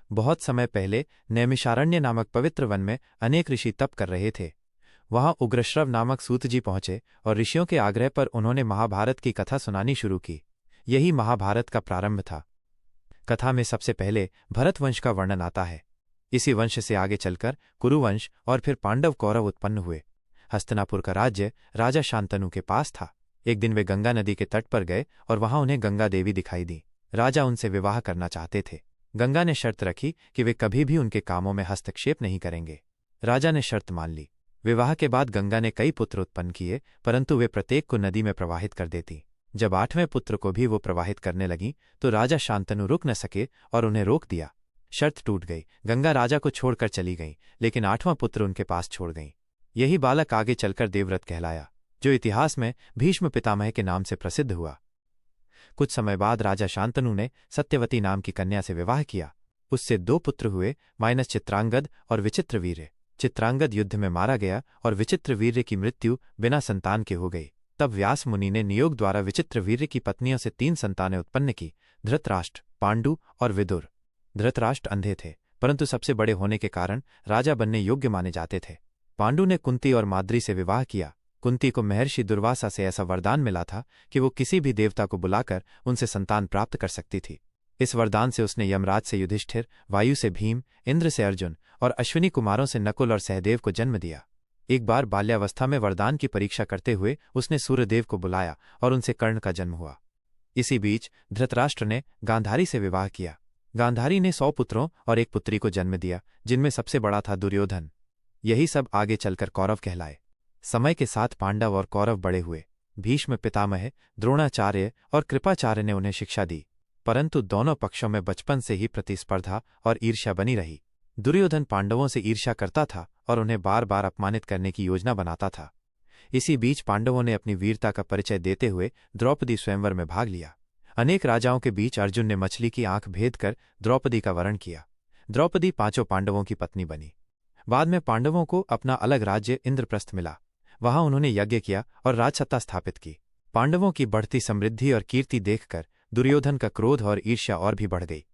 बहुत समय पहले नैमिषारण्य नामक पवित्र वन में अनेक ऋषि तप कर रहे थे। वहां उग्रश्रव नामक सूत जी पहुंचे और ऋषियों के आग्रह पर उन्होंने महाभारत की कथा सुनानी शुरू की। यही महाभारत का प्रारंभ था। कथा में सबसे पहले भरत वंश का वर्णन आता है। इसी वंश से आगे चलकर कुरुवंश और फिर पांडव कौरव उत्पन्न हुए। हस्तिनापुर का राज्य राजा शांतनु के पास था। एक दिन वे गंगा नदी के तट पर गए और वहां उन्हें गंगा देवी दिखाई दी। राजा उनसे विवाह करना चाहते थे। गंगा ने शर्त रखी कि वे कभी भी उनके कामों में हस्तक्षेप नहीं करेंगे। राजा ने शर्त मान ली। विवाह के बाद गंगा ने कई पुत्र उत्पन्न किए, परंतु वे प्रत्येक को नदी में प्रवाहित कर देती। जब 8वें पुत्र को भी वो प्रवाहित करने लगी तो राजा शांतनु रुक न सके और उन्हें रोक दिया। शर्त टूट गई। गंगा राजा को छोड़कर चली गई, लेकिन 8वां पुत्र उनके पास छोड़ गई। यही बालक आगे चलकर देवव्रत कहलाया, जो इतिहास में भीष्म पितामह के नाम से प्रसिद्ध हुआ। कुछ समय बाद राजा शांतनु ने सत्यवती नाम की कन्या से विवाह किया। उससे 2 पुत्र हुए, माइनस चित्रांगद और विचित्रवीर्य। चित्रांगद युद्ध में मारा गया और विचित्रवीर्य की मृत्यु बिना संतान के हो गई। तब व्यास मुनि ने नियोग द्वारा विचित्रवीर्य की पत्नियों से 3 संतानें उत्पन्न की, धृतराष्ट्र, पांडु और विदुर। धृतराष्ट्र अंधे थे, परंतु सबसे बड़े होने के कारण राजा बनने योग्य माने जाते थे। पांडु ने कुंती और माद्री से विवाह किया। कुंती को महर्षि दुर्वासा से ऐसा वरदान मिला था कि वो किसी भी देवता को बुलाकर उनसे संतान प्राप्त कर सकती थी। इस वरदान से उसने यमराज से युधिष्ठिर, वायु से भीम, इंद्र से अर्जुन और अश्विनी कुमारों से नकुल और सहदेव को जन्म दिया। एक बार बाल्यावस्था में वरदान की परीक्षा करते हुए उसने सूर्यदेव को बुलाया और उनसे कर्ण का जन्म हुआ। इसी बीच धृतराष्ट्र ने गांधारी से विवाह किया। गांधारी ने 100 पुत्रों और एक पुत्री को जन्म दिया, जिनमें सबसे बड़ा था दुर्योधन। यही सब आगे चलकर कौरव कहलाए। समय के साथ पांडव और कौरव बड़े हुए। भीष्म पितामह, द्रोणाचार्य और कृपाचार्य ने उन्हें शिक्षा दी, परंतु दोनों पक्षों में बचपन से ही प्रतिस्पर्धा और ईर्ष्या बनी रही। दुर्योधन पांडवों से ईर्ष्या करता था और उन्हें बार बार अपमानित करने की योजना बनाता था। इसी बीच पांडवों ने अपनी वीरता का परिचय देते हुए द्रौपदी स्वयंवर में भाग लिया। अनेक राजाओं के बीच अर्जुन ने मछली की आंख भेद कर द्रौपदी का वरण किया। द्रौपदी 5 पांडवों की पत्नी बनी। बाद में पांडवों को अपना अलग राज्य इंद्रप्रस्थ मिला। वहां उन्होंने यज्ञ किया और राजसत्ता स्थापित की। पांडवों की बढ़ती समृद्धि और कीर्ति देखकर दुर्योधन का क्रोध और ईर्ष्या और भी बढ़ गई।